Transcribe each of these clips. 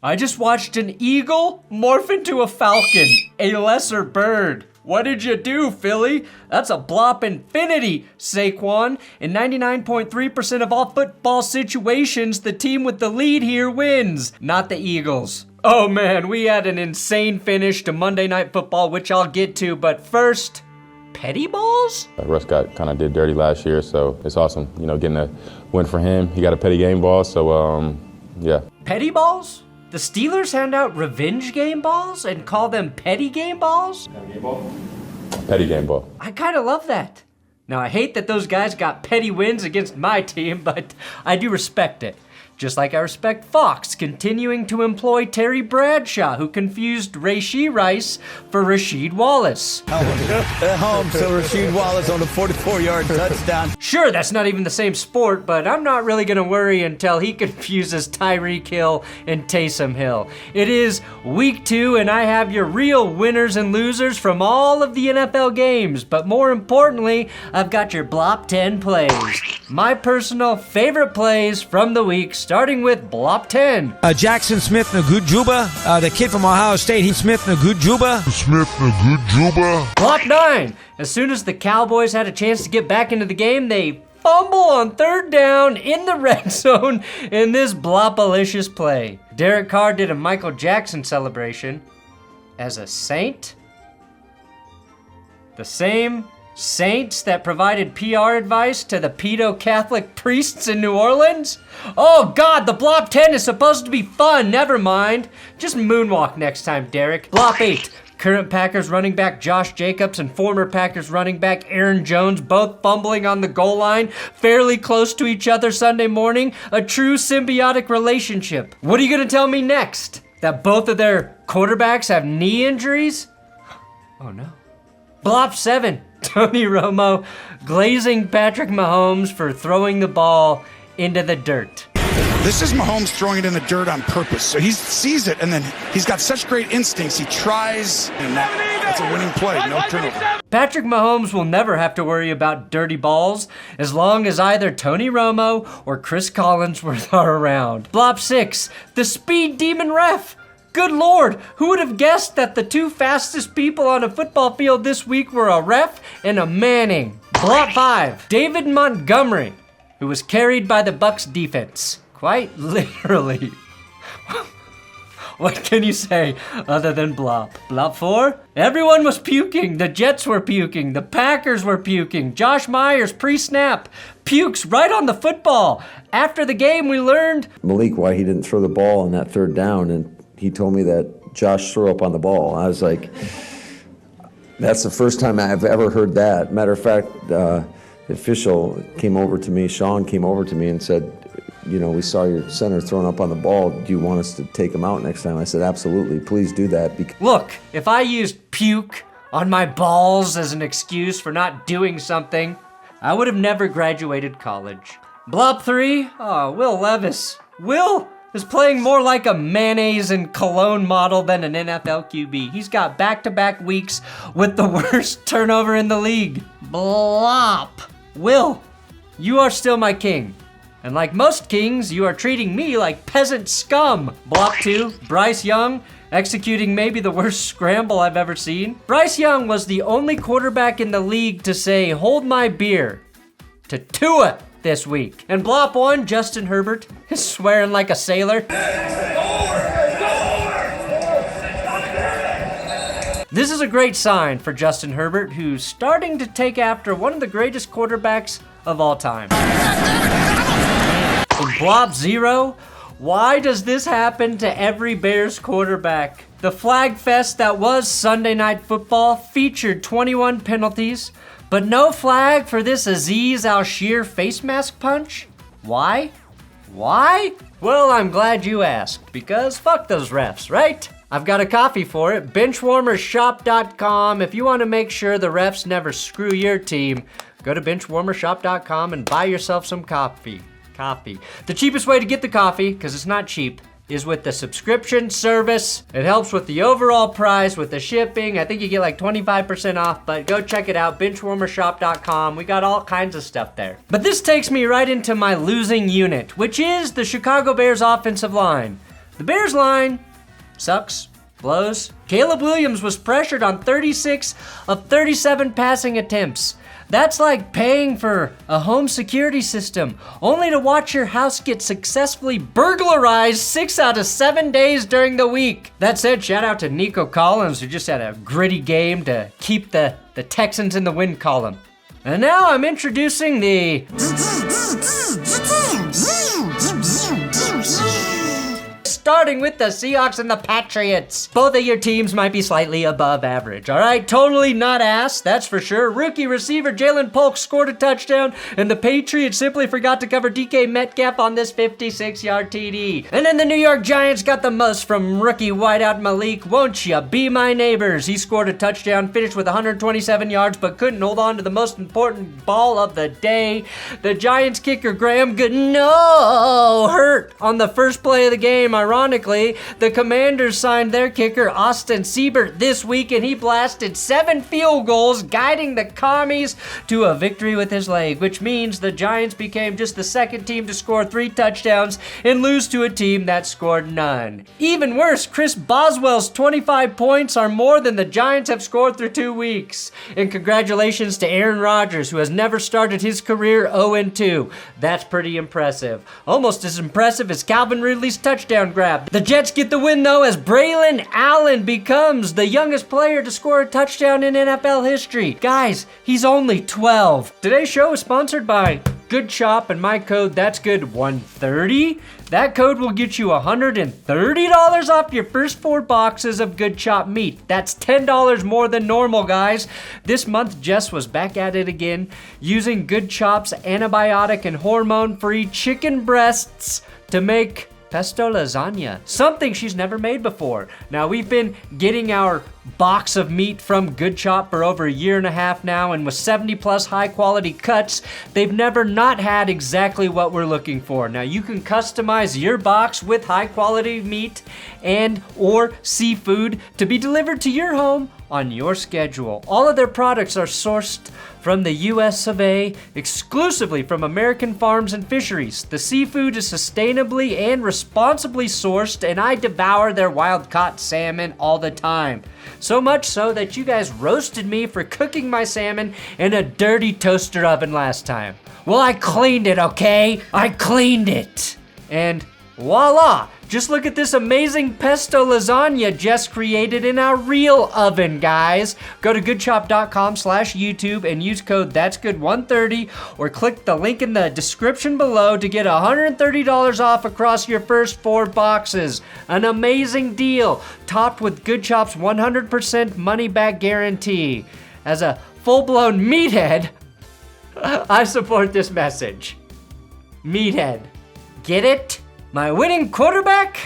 I just watched an eagle morph into a falcon, a lesser bird. What did you do, Philly? That's a blop infinity, Saquon. In 99.3% of all football situations, the team with the lead here wins, not the Eagles. Oh man, we had an insane finish to Monday Night Football, which I'll get to, but first, petty balls? Russ got kind of did dirty last year, so it's awesome, getting a win for him. He got a petty game ball, so yeah. Petty balls? The Steelers hand out revenge game balls and call them petty game balls? Petty game ball? Petty game ball. I kind of love that. Now, I hate that those guys got petty wins against my team, but I do respect it. Just like I respect Fox continuing to employ Terry Bradshaw, who confused Rashee Rice for Rasheed Wallace. Home, so Rasheed Wallace on a 44-yard touchdown. Sure, that's not even the same sport, but I'm not really gonna worry until he confuses Tyreek Hill and Taysom Hill. It is week 2, and I have your real winners and losers from all of the NFL games, but more importantly, I've got your Blop 10 plays. My personal favorite plays from the week, starting with Blop 10. Jackson Smith-Njigba, the kid from Ohio State, Smith-Njigba. Blop 9. As soon as the Cowboys had a chance to get back into the game, they fumble on third down in the red zone in this blopalicious play. Derek Carr did a Michael Jackson celebration as a saint. The same saints that provided PR advice to the pedo-Catholic priests in New Orleans? Oh God, the Blop 10 is supposed to be fun, never mind. Just moonwalk next time, Derek. Blop 8. Current Packers running back Josh Jacobs and former Packers running back Aaron Jones both fumbling on the goal line, fairly close to each other Sunday morning. A true symbiotic relationship. What are you gonna tell me next? That both of their quarterbacks have knee injuries? Oh no. Blop 7. Tony Romo glazing Patrick Mahomes for throwing the ball into the dirt. This is Mahomes throwing it in the dirt on purpose. So he sees it, and then he's got such great instincts. He tries, and that's a winning play. No turnover. Patrick Mahomes will never have to worry about dirty balls as long as either Tony Romo or Chris Collinsworth are around. Blop 6. The speed demon ref. Good Lord, who would have guessed that the two fastest people on a football field this week were a ref and a Manning? Blop 5. David Montgomery, who was carried by the Bucs defense. Quite literally. What can you say other than blop? Blop 4? Everyone was puking. The Jets were puking. The Packers were puking. Josh Myers, pre-snap, pukes right on the football. After the game, we learned Malik why he didn't throw the ball on that third down, and he told me that Josh threw up on the ball. I was like, that's the first time I've ever heard that. Matter of fact, the official came over to me, Sean came over to me and said, we saw your center throwing up on the ball. Do you want us to take him out next time? I said, absolutely, please do that. Look, if I used puke on my balls as an excuse for not doing something, I would have never graduated college. Blop 3, Will Levis. Will is playing more like a mayonnaise and cologne model than an NFL QB. He's got back-to-back weeks with the worst turnover in the league. Blop. Will, you are still my king. And like most kings, you are treating me like peasant scum. Blop 2, Bryce Young, executing maybe the worst scramble I've ever seen. Bryce Young was the only quarterback in the league to say, hold my beer, to Tua this week. And Blop 1, Justin Herbert is swearing like a sailor. This is a great sign for Justin Herbert, who's starting to take after one of the greatest quarterbacks of all time. And Blop 0, why does this happen to every Bears quarterback? The flag fest that was Sunday Night Football featured 21 penalties, but no flag for this Azeez Al-Shir face mask punch? Why? Why? Well, I'm glad you asked, because fuck those refs, right? I've got a coffee for it, benchwarmershop.com. If you want to make sure the refs never screw your team, go to benchwarmershop.com and buy yourself some coffee. The cheapest way to get the coffee, because it's not cheap, is with the subscription service. It helps with the overall price, with the shipping. I think you get like 25% off, but go check it out, benchwarmershop.com. We got all kinds of stuff there. But this takes me right into my losing unit, which is the Chicago Bears offensive line. The Bears line sucks, blows. Caleb Williams was pressured on 36 of 37 passing attempts. That's like paying for a home security system, only to watch your house get successfully burglarized 6 out of 7 days during the week. That said, shout out to Nico Collins, who just had a gritty game to keep the Texans in the win column. And now I'm introducing the... Starting with the Seahawks and the Patriots. Both of your teams might be slightly above average, all right? Totally not ass, that's for sure. Rookie receiver Jalen Polk scored a touchdown, and the Patriots simply forgot to cover DK Metcalf on this 56-yard TD. And then the New York Giants got the most from rookie wideout Malik. Won't ya be my neighbors? He scored a touchdown, finished with 127 yards, but couldn't hold on to the most important ball of the day. The Giants kicker Graham Gano hurt on the first play of the game. Ironically, the Commanders signed their kicker Austin Siebert this week, and he blasted 7 field goals, guiding the Commies to a victory with his leg, which means the Giants became just the second team to score 3 touchdowns and lose to a team that scored none. Even worse, Chris Boswell's 25 points are more than the Giants have scored through 2 weeks. And congratulations to Aaron Rodgers, who has never started his career 0-2. That's pretty impressive. Almost as impressive as Calvin Ridley's touchdown grab. The Jets get the win though, as Braylon Allen becomes the youngest player to score a touchdown in NFL history. Guys, he's only 12. Today's show is sponsored by Good Chop and my code That'sGood130. That code will get you $130 off your first 4 boxes of Good Chop meat. That's $10 more than normal, guys. This month, Jess was back at it again, using Good Chop's antibiotic and hormone-free chicken breasts to make pesto lasagna, something she's never made before. Now, we've been getting our box of meat from Good Chop for over a year and a half now, and with 70 plus high quality cuts, they've never not had exactly what we're looking for. Now, you can customize your box with high quality meat and or seafood to be delivered to your home on your schedule. All of their products are sourced from the US of A, exclusively from American farms and fisheries. The seafood is sustainably and responsibly sourced, and I devour their wild-caught salmon all the time. So much so that you guys roasted me for cooking my salmon in a dirty toaster oven last time. Well, I cleaned it, okay? I cleaned it. And voila! Just look at this amazing pesto lasagna Jess created in our real oven, guys. Go to goodchop.com/YouTube and use code That'sGood130 or click the link in the description below to get $130 off across your first 4 boxes. An amazing deal, topped with Good Chop's 100% money-back guarantee. As a full-blown meathead, I support this message. Meathead. Get it? My winning quarterback?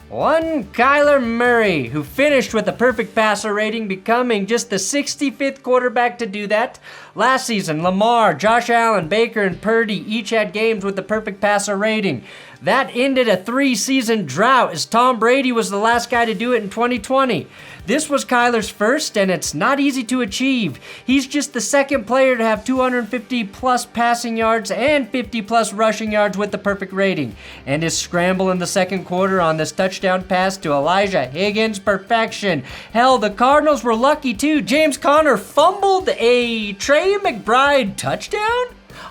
One Kyler Murray, who finished with a perfect passer rating, becoming just the 65th quarterback to do that. Last season, Lamar, Josh Allen, Baker, and Purdy each had games with the perfect passer rating. That ended a 3-season drought, as Tom Brady was the last guy to do it in 2020. This was Kyler's first, and it's not easy to achieve. He's just the second player to have 250-plus passing yards and 50-plus rushing yards with the perfect rating. And his scramble in the second quarter on this touchdown pass to Elijah Higgins, perfection. Hell, the Cardinals were lucky too. James Conner fumbled a Trey McBride touchdown?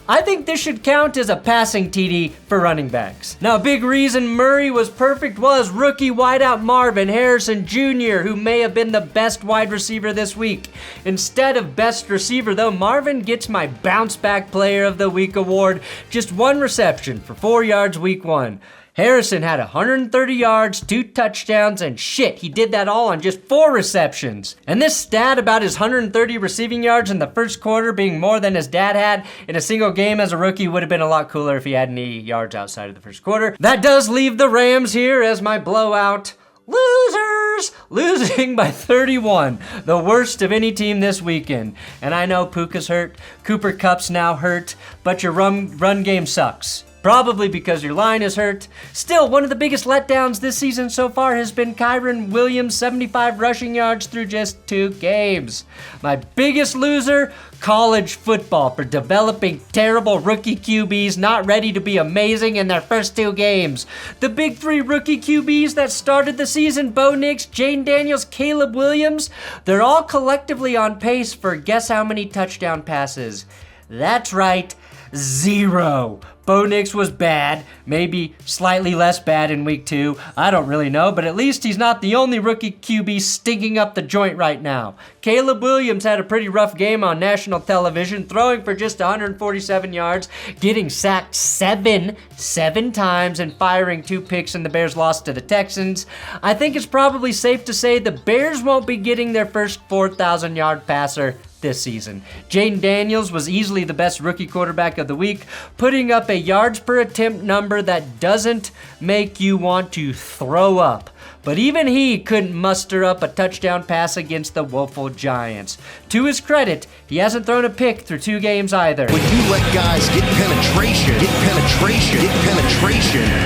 I think this should count as a passing TD for running backs. Now, a big reason Murray was perfect was rookie wideout Marvin Harrison Jr., who may have been the best wide receiver this week. Instead of best receiver, though, Marvin gets my Bounce Back Player of the Week award. Just 1 reception for 4 yards week 1. Harrison had 130 yards, 2 touchdowns, and shit, he did that all on just 4 receptions. And this stat about his 130 receiving yards in the first quarter being more than his dad had in a single game as a rookie would have been a lot cooler if he had any yards outside of the first quarter. That does leave the Rams here as my blowout losers, losing by 31, the worst of any team this weekend. And I know Puka's hurt, Cooper Kupp's now hurt, but your run game sucks. probably because your line is hurt. Still, one of the biggest letdowns this season so far has been Kyren Williams' 75 rushing yards through just 2 games. My biggest loser, college football, for developing terrible rookie QBs not ready to be amazing in their first 2 games. The big 3 rookie QBs that started the season, Bo Nix, Jayden Daniels, Caleb Williams, they're all collectively on pace for guess how many touchdown passes? That's right, 0. Bo Nix was bad, maybe slightly less bad in week 2. I don't really know, but at least he's not the only rookie QB stinking up the joint right now. Caleb Williams had a pretty rough game on national television, throwing for just 147 yards, getting sacked 7 times, and firing 2 picks, and the Bears lost to the Texans. I think it's probably safe to say the Bears won't be getting their first 4,000-yard passer this season. Jayden Daniels was easily the best rookie quarterback of the week, putting up a yards per attempt number that doesn't make you want to throw up. But even he couldn't muster up a touchdown pass against the woeful Giants. To his credit, he hasn't thrown a pick through 2 games either. When you let guys get penetration.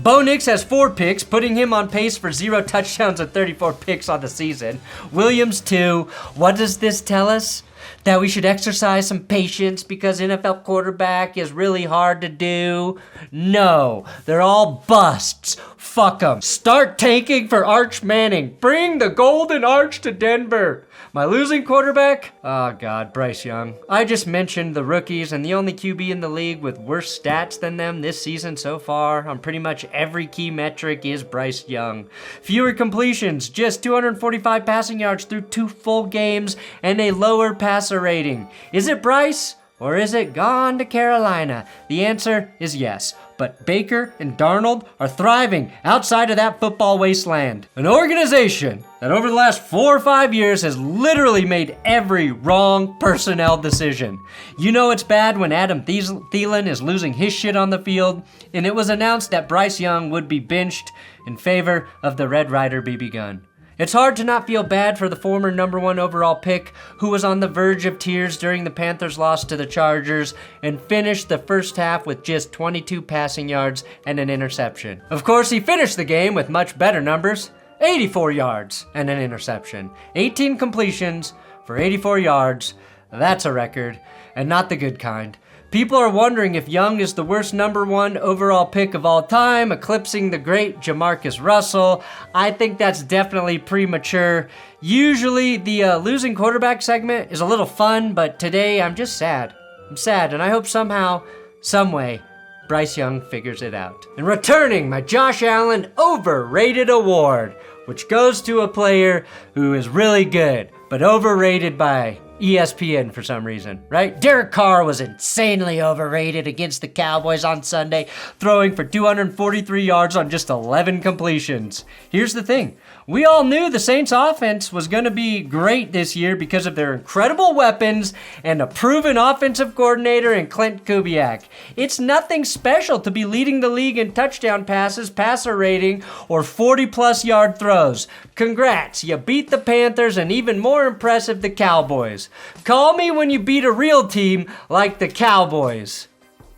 Bo Nix has 4 picks, putting him on pace for 0 touchdowns and 34 picks on the season. Williams 2. What does this tell us? That we should exercise some patience because NFL quarterback is really hard to do? No, they're all busts. Fuck them. Start tanking for Arch Manning. Bring the Golden Arch to Denver. My losing quarterback? Oh God, Bryce Young. I just mentioned the rookies, and the only QB in the league with worse stats than them this season so far on pretty much every key metric is Bryce Young. Fewer completions, just 245 passing yards through 2 full games, and a lower passer rating. Is it Bryce? Or is it gone to Carolina? The answer is yes. But Baker and Darnold are thriving outside of that football wasteland. An organization that over the last 4 or 5 years has literally made every wrong personnel decision. You know it's bad when Adam Thielen is losing his shit on the field, and it was announced that Bryce Young would be benched in favor of the Red Ryder BB gun. It's hard to not feel bad for the former number 1 overall pick who was on the verge of tears during the Panthers' loss to the Chargers and finished the first half with just 22 passing yards and an interception. Of course, he finished the game with much better numbers, 84 yards and an interception. 18 completions for 84 yards, that's a record, and not the good kind. People are wondering if Young is the worst number 1 overall pick of all time, eclipsing the great Jamarcus Russell. I think that's definitely premature. Usually the losing quarterback segment is a little fun, but today I'm just sad. I'm sad, and I hope somehow, someway, Bryce Young figures it out. And returning my Josh Allen Overrated Award, which goes to a player who is really good, but overrated by ESPN for some reason, right? Derek Carr was insanely overrated against the Cowboys on Sunday, throwing for 243 yards on just 11 completions. Here's the thing. We all knew the Saints offense was going to be great this year because of their incredible weapons and a proven offensive coordinator in Clint Kubiak. It's nothing special to be leading the league in touchdown passes, passer rating, or 40-plus yard throws. Congrats, you beat the Panthers and even more impressive, the Cowboys. Call me when you beat a real team like the Cowboys.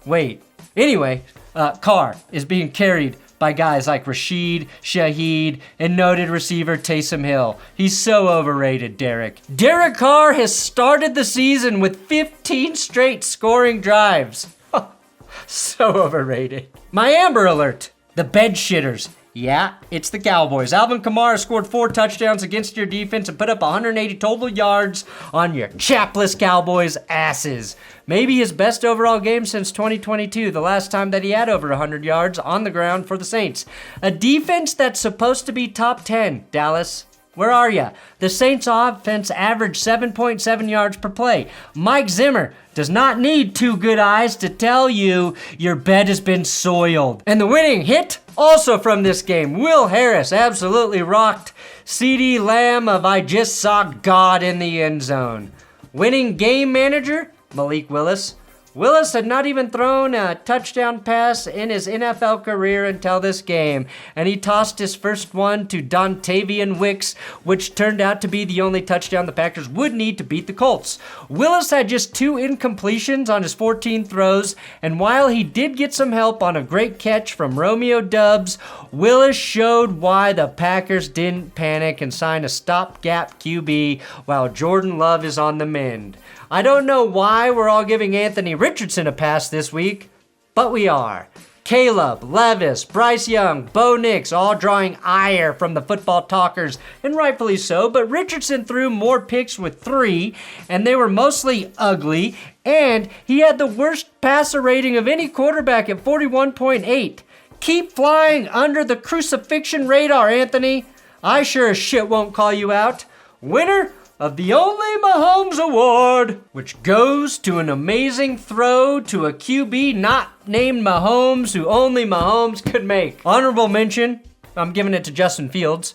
Wait. Anyway, Carr is being carried by guys like Rashid Shaheed and noted receiver Taysom Hill. He's so overrated, Derek. Derek Carr has started the season with 15 straight scoring drives. So overrated. My Amber Alert. The bed shitters. Yeah, it's the Cowboys. Alvin Kamara scored 4 touchdowns against your defense and put up 180 total yards on your chapless Cowboys asses. Maybe his best overall game since 2022, the last time that he had over 100 yards on the ground for the Saints. A defense that's supposed to be top 10, Dallas. Where are ya? The Saints offense averaged 7.7 yards per play. Mike Zimmer does not need 2 good eyes to tell you your bed has been soiled. And the winning hit, also from this game, Will Harris absolutely rocked CeeDee Lamb of I just saw God in the end zone. Winning game manager, Malik Willis. Willis had not even thrown a touchdown pass in his NFL career until this game, and he tossed his first one to Dontavian Wicks, which turned out to be the only touchdown the Packers would need to beat the Colts. Willis had just 2 incompletions on his 14 throws, and while he did get some help on a great catch from Romeo Doubs, Willis showed why the Packers didn't panic and sign a stopgap QB while Jordan Love is on the mend. I don't know why we're all giving Anthony Richardson a pass this week, but we are. Caleb, Levis, Bryce Young, Bo Nix all drawing ire from the football talkers, and rightfully so, but Richardson threw more picks with 3, and they were mostly ugly, and he had the worst passer rating of any quarterback at 41.8. Keep flying under the crucifixion radar, Anthony. I sure as shit won't call you out. Winner of the Only Mahomes Award, which goes to an amazing throw to a QB not named Mahomes who only Mahomes could make. Honorable mention, I'm giving it to Justin Fields.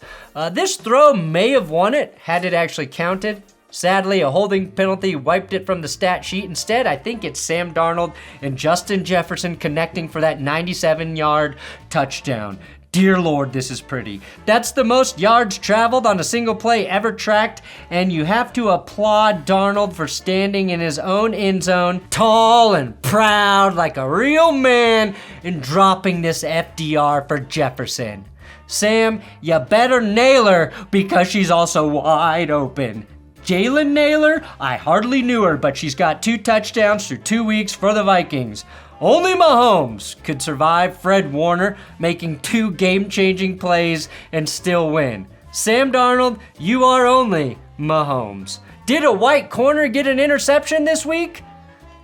This throw may have won it had it actually counted. Sadly, a holding penalty wiped it from the stat sheet. Instead, I think it's Sam Darnold and Justin Jefferson connecting for that 97-yard touchdown. Dear Lord, this is pretty. That's the most yards traveled on a single play ever tracked, and you have to applaud Darnold for standing in his own end zone, tall and proud like a real man, and dropping this FDR for Jefferson. Sam, you better nail her because she's also wide open. Jalen Naylor, I hardly knew her, but she's got 2 touchdowns through 2 weeks for the Vikings. Only Mahomes could survive Fred Warner making 2 game-changing plays and still win. Sam Darnold, you are only Mahomes. Did a white corner get an interception this week?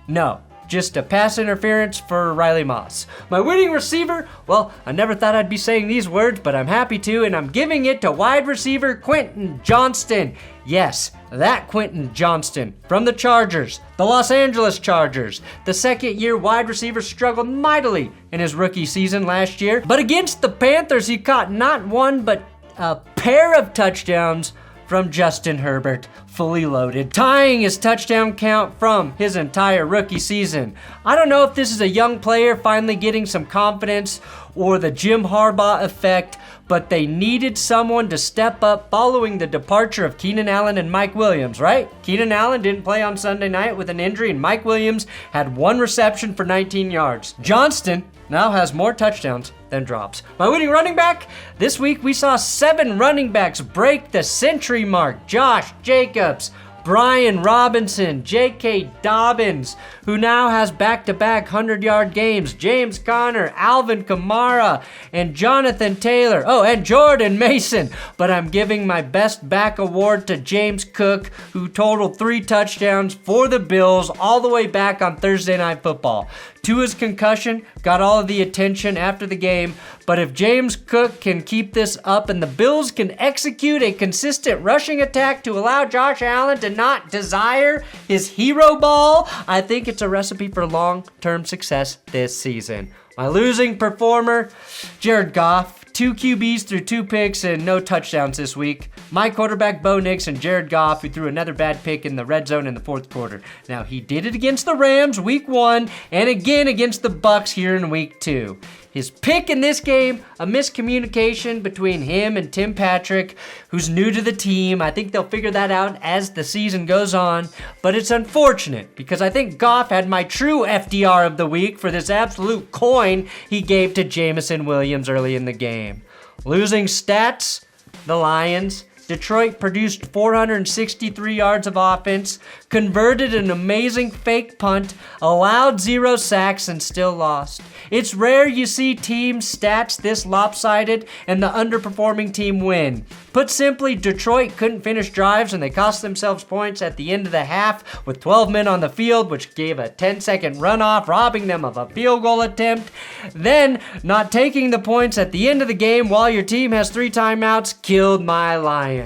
No, just a pass interference for Riley Moss. My winning receiver, well, I never thought I'd be saying these words, but I'm happy to, and I'm giving it to wide receiver Quentin Johnston. Yes, that Quentin Johnston from the Chargers, the Los Angeles Chargers. The second-year wide receiver struggled mightily in his rookie season last year, but against the Panthers, he caught not one but a pair of touchdowns from Justin Herbert, fully loaded, tying his touchdown count from his entire rookie season. I don't know if this is a young player finally getting some confidence or the Jim Harbaugh effect, but they needed someone to step up following the departure of Keenan Allen and Mike Williams, right? Keenan Allen didn't play on Sunday night with an injury, and Mike Williams had 1 reception for 19 yards. Johnston now has more touchdowns than drops. My winning running back? This week we saw 7 running backs break the century mark. Josh Jacobs, Brian Robinson, J.K. Dobbins, who now has back-to-back 100-yard games, James Conner, Alvin Kamara, and Jonathan Taylor. Oh, and Jordan Mason. But I'm giving my best back award to James Cook, who totaled 3 touchdowns for the Bills all the way back on Thursday Night Football. Tua's concussion got all of the attention after the game, but if James Cook can keep this up and the Bills can execute a consistent rushing attack to allow Josh Allen to not desire his hero ball, I think it's a recipe for long-term success this season. My losing performer, Jared Goff. 2 QBs threw 2 picks and no touchdowns this week. My quarterback, Bo Nix, and Jared Goff, who threw another bad pick in the red zone in the 4th quarter. Now, he did it against the Rams week 1 and again against the Bucs here in week 2. His pick in this game, a miscommunication between him and Tim Patrick, who's new to the team. I think they'll figure that out as the season goes on. But it's unfortunate because I think Goff had my true FDR of the week for this absolute coin he gave to Jamison Williams early in the game. Losing stats, the Lions. Detroit produced 463 yards of offense, converted an amazing fake punt, allowed 0 sacks, and still lost. It's rare you see team stats this lopsided and the underperforming team win. Put simply, Detroit couldn't finish drives and they cost themselves points at the end of the half with 12 men on the field, which gave a 10-second runoff, robbing them of a field goal attempt. Then, not taking the points at the end of the game while your team has 3 timeouts killed my Lions.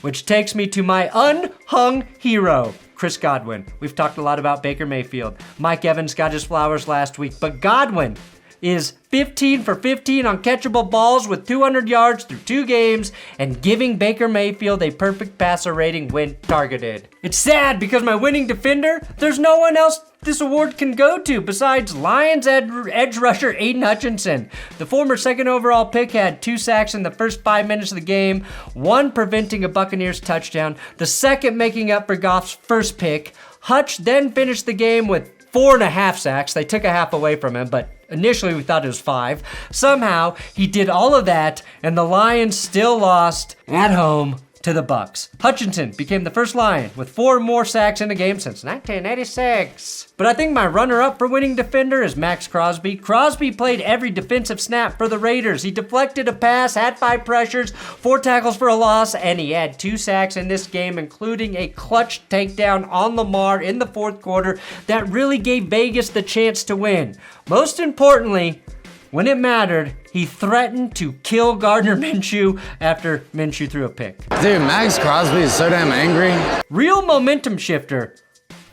Which takes me to my unhung hero, Chris Godwin. We've talked a lot about Baker Mayfield. Mike Evans got his flowers last week, but Godwin, is 15 for 15 on catchable balls with 200 yards through 2 games and giving Baker Mayfield a perfect passer rating when targeted. It's sad because my winning defender, there's no one else this award can go to besides Lions edge rusher Aiden Hutchinson. The former second overall pick had 2 sacks in the first 5 minutes of the game, 1 preventing a Buccaneers touchdown, the second making up for Goff's first pick. Hutch then finished the game with 4.5 sacks. They took a half away from him, but initially we thought it was 5. Somehow he did all of that, and the Lions still lost at home to the Bucs. Hutchinson became the first Lion with 4 more sacks in a game since 1986. But I think my runner-up for winning defender is Max Crosby. Crosby played every defensive snap for the Raiders. He deflected a pass, had 5 pressures, 4 tackles for a loss, and he had 2 sacks in this game, including a clutch takedown on Lamar in the 4th quarter that really gave Vegas the chance to win. Most importantly, when it mattered, he threatened to kill Gardner Minshew after Minshew threw a pick. Dude, Max Crosby is so damn angry. Real momentum shifter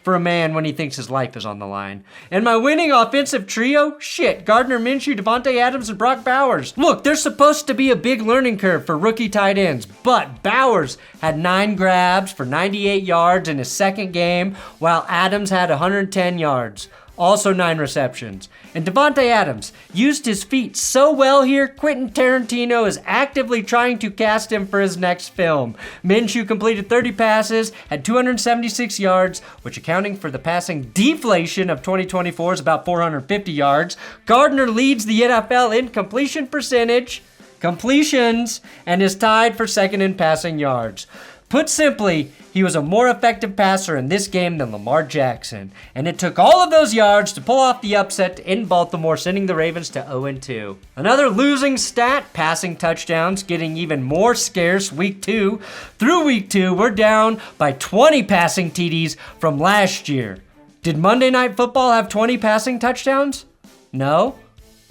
for a man when he thinks his life is on the line. And my winning offensive trio? Shit, Gardner Minshew, Devontae Adams, and Brock Bowers. Look, there's supposed to be a big learning curve for rookie tight ends, but Bowers had 9 grabs for 98 yards in his second game, while Adams had 110 yards. Also 9 receptions. And Devontae Adams used his feet so well here, Quentin Tarantino is actively trying to cast him for his next film. Minshew completed 30 passes, had 276 yards, which accounting for the passing deflation of 2024 is about 450 yards. Gardner leads the NFL in completion percentage, completions, and is tied for second in passing yards. Put simply, he was a more effective passer in this game than Lamar Jackson, and it took all of those yards to pull off the upset in Baltimore, sending the Ravens to 0-2. Another losing stat, passing touchdowns, getting even more scarce week 2. Through week 2, we're down by 20 passing TDs from last year. Did Monday Night Football have 20 passing touchdowns? No.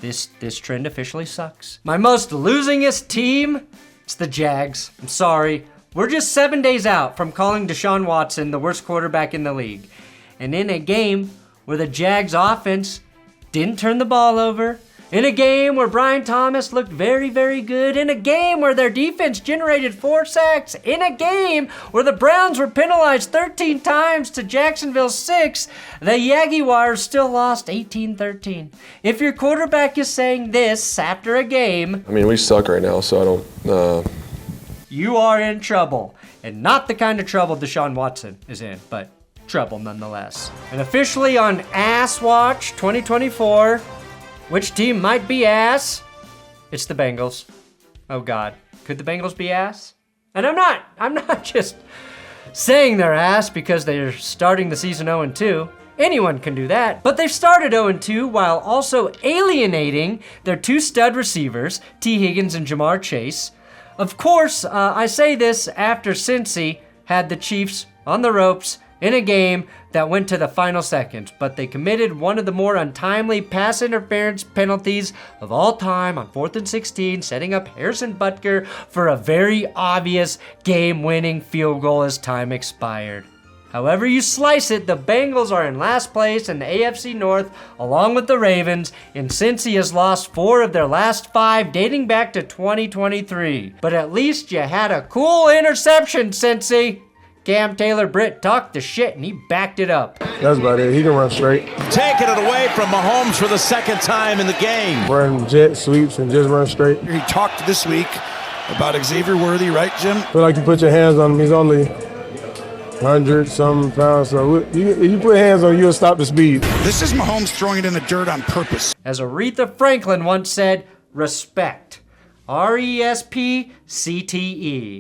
This trend officially sucks. My most losingest team? It's the Jags. I'm sorry. We're just 7 days out from calling Deshaun Watson the worst quarterback in the league. And in a game where the Jags offense didn't turn the ball over, in a game where Brian Thomas looked very, very good, in a game where their defense generated 4 sacks, in a game where the Browns were penalized 13 times to Jacksonville's 6, the Jaguars still lost 18-13. If your quarterback is saying this after a game... I mean, we suck right now, so I don't... You are in trouble, and not the kind of trouble Deshaun Watson is in, but trouble nonetheless. And officially on Ass Watch 2024, which team might be ass? It's the Bengals. Oh God, could the Bengals be ass? And I'm not just saying they're ass because they're starting the season 0-2. Anyone can do that, but they've started 0-2 while also alienating their 2 stud receivers, T. Higgins and Jamar Chase. Of course, I say this after Cincy had the Chiefs on the ropes in a game that went to the final seconds, but they committed one of the more untimely pass interference penalties of all time on 4th and 16, setting up Harrison Butker for a very obvious game-winning field goal as time expired. However you slice it, the Bengals are in last place in the AFC North along with the Ravens, and Cincy has lost 4 of their last 5 dating back to 2023. But at least you had a cool interception, Cincy. Cam Taylor-Britt talked the shit and he backed it up. That's about it. He can run straight. Taking it away from Mahomes for the second time in the game. Run jet sweeps and just run straight. He talked this week about Xavier Worthy, right, Jim? Feel like you put your hands on him. He's only 100-some pounds. So if you put hands on him, you'll stop the speed. This is Mahomes throwing it in the dirt on purpose. As Aretha Franklin once said, respect. RESPCTE.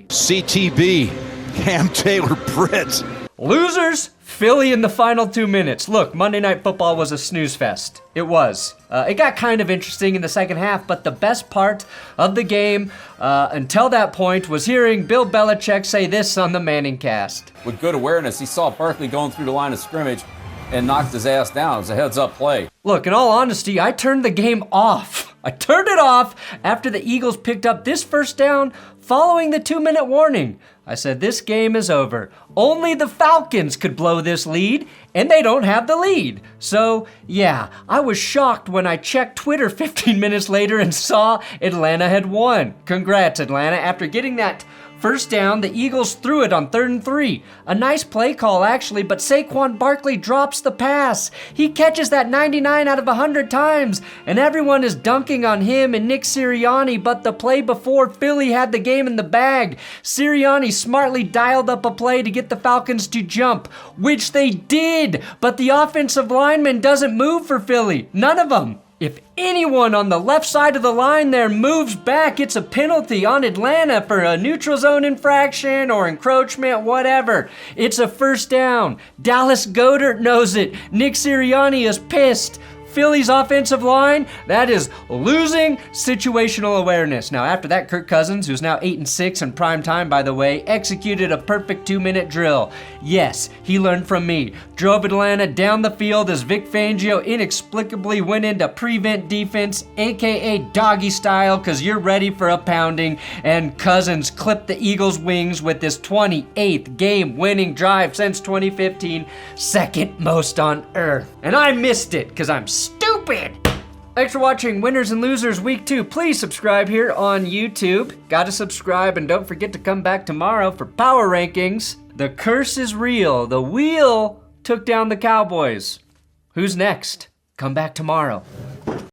CTB, Cam Taylor-Britt. Losers, Philly in the final 2 minutes. Look, Monday Night Football was a snooze fest. It was. It got kind of interesting in the second half, but the best part of the game until that point was hearing Bill Belichick say this on the Manning cast. With good awareness, he saw Barkley going through the line of scrimmage and knocked his ass down. It was a heads-up play. Look, in all honesty, I turned the game off. I turned it off after the Eagles picked up this first down Following the 2-minute warning, I said this game is over. Only the Falcons could blow this lead, and they don't have the lead. So, yeah, I was shocked when I checked Twitter 15 minutes later and saw Atlanta had won. Congrats, Atlanta. After getting that first down, the Eagles threw it on 3rd and 3. A nice play call, actually, but Saquon Barkley drops the pass. He catches that 99 out of 100 times, and everyone is dunking on him and Nick Sirianni, but the play before, Philly had the game in the bag. Sirianni smartly dialed up a play to get the Falcons to jump, which they did, but the offensive lineman doesn't move for Philly. None of them. If anyone on the left side of the line there moves back, it's a penalty on Atlanta for a neutral zone infraction or encroachment, whatever. It's a first down. Dallas Goedert knows it. Nick Sirianni is pissed. Philly's offensive line, that is losing situational awareness. Now, after that, Kirk Cousins, who's now 8-6 in prime time, by the way, executed a perfect 2-minute drill. Yes, he learned from me. Drove Atlanta down the field as Vic Fangio inexplicably went into prevent defense, aka doggy style, because you're ready for a pounding, and Cousins clipped the Eagles' wings with this 28th game-winning drive since 2015, second most on earth. And I missed it, because I'm stupid. Thanks for watching Winners and Losers Week 2. Please subscribe here on YouTube. Gotta subscribe, and don't forget to come back tomorrow for Power Rankings. The curse is real. The wheel took down the Cowboys. Who's next? Come back tomorrow.